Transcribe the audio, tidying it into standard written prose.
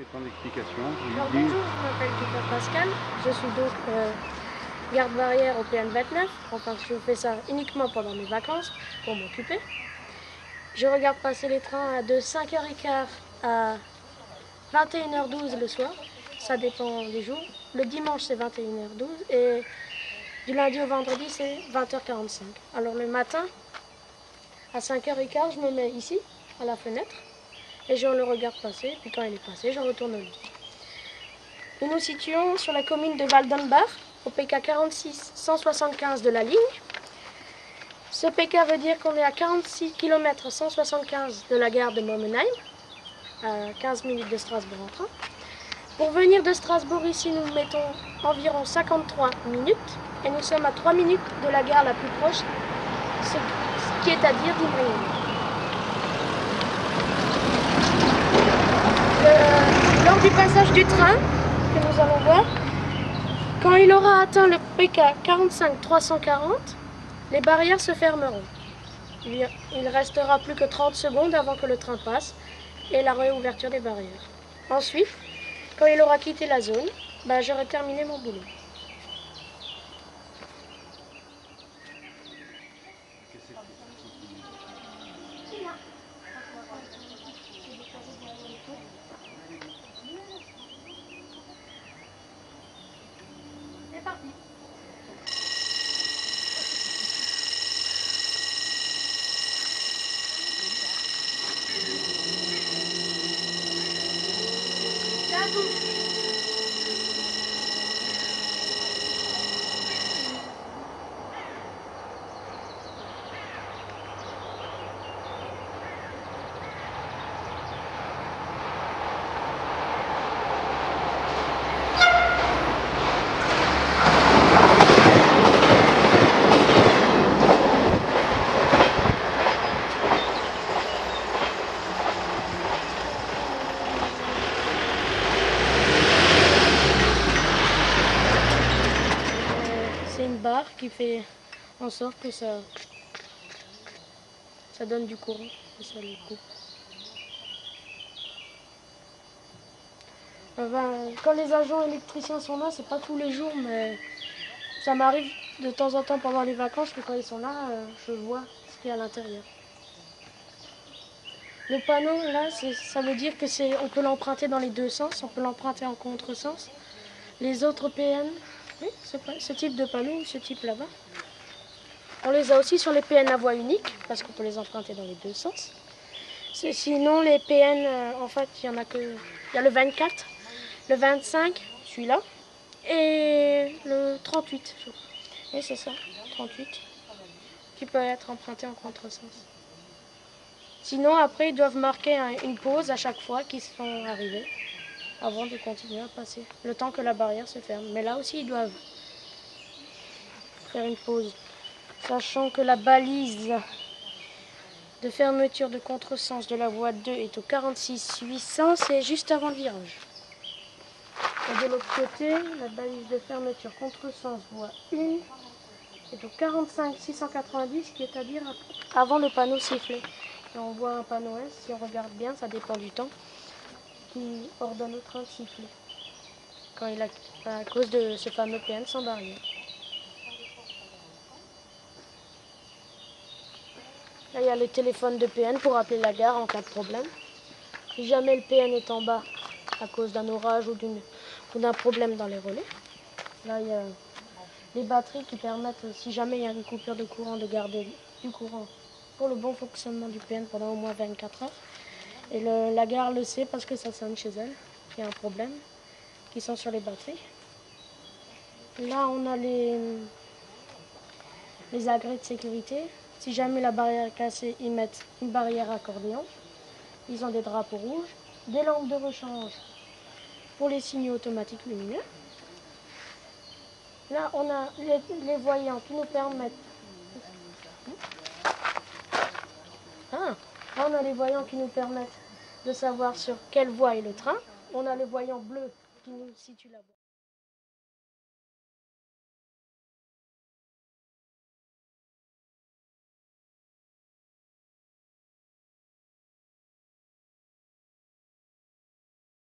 Et ton explication? Alors, bonjour, je m'appelle Peter Pascal, je suis donc garde barrière au PN29, enfin je fais ça uniquement pendant mes vacances pour m'occuper. Je regarde passer les trains de 5h15 à 21h12 le soir, ça dépend des jours. Le dimanche c'est 21h12 et du lundi au vendredi c'est 20h45. Alors le matin, à 5h15, je me mets ici, à la fenêtre, et je le regarde passer, puis quand il est passé, je retourne au lit. Nous nous situons sur la commune de Waldenbach, au PK 46 175 de la ligne. Ce PK veut dire qu'on est à 46 km 175 de la gare de Momenheim, à 15 minutes de Strasbourg en train. Pour venir de Strasbourg ici, nous mettons environ 53 minutes et nous sommes à 3 minutes de la gare la plus proche, ce qui est à dire d'Ivry. Lors du passage du train, que nous allons voir, quand il aura atteint le PK 45 340, les barrières se fermeront. Il restera plus que 30 secondes avant que le train passe et la réouverture des barrières. Ensuite, quand il aura quitté la zone, j'aurai terminé mon boulot. C'est parti. C'est une barre qui fait en sorte que ça donne du courant et ça les coupe. Quand les agents électriciens sont là, c'est pas tous les jours, mais ça m'arrive de temps en temps pendant les vacances que quand ils sont là, je vois ce qu'il y a à l'intérieur. Le panneau, là, ça veut dire que on peut l'emprunter dans les deux sens, on peut l'emprunter en contresens. Les autres PN, oui, ce type de panneau, ce type là-bas, on les a aussi sur les PN à voie unique, parce qu'on peut les emprunter dans les deux sens. Sinon, les PN, en fait, il y a le 24, le 25, celui-là, et le 38, je crois. Et c'est ça, 38, qui peut être emprunté en contresens. Sinon, après, ils doivent marquer une pause à chaque fois qu'ils sont arrivés, avant de continuer à passer, le temps que la barrière se ferme. Mais là aussi, ils doivent faire une pause, sachant que la balise de fermeture de contresens de la voie 2 est au 46 800, c'est juste avant le virage. Et de l'autre côté, la balise de fermeture contresens voie 1 est au 45 690, qui est à dire avant le panneau sifflet. Et on voit un panneau S, si on regarde bien, ça dépend du temps, qui ordonne au train de siffler, à cause de ce fameux PN sans barrière. Là, il y a le téléphone de PN pour appeler la gare en cas de problème. Si jamais le PN est en bas à cause d'un orage ou d'un problème dans les relais, là, il y a les batteries qui permettent, si jamais il y a une coupure de courant, de garder du courant pour le bon fonctionnement du PN pendant au moins 24 heures. Et la gare le sait parce que ça sonne chez elle, qu'il y a un problème, qui sont sur les batteries. Là, on a les agrès de sécurité. Si jamais la barrière est cassée, ils mettent une barrière accordéon. Ils ont des drapeaux rouges, des lampes de rechange pour les signaux automatiques lumineux. Là, on a les voyants qui nous permettent... Là, on a les voyants qui nous permettent de savoir sur quelle voie est le train. On a les voyants bleus qui nous situent là-bas.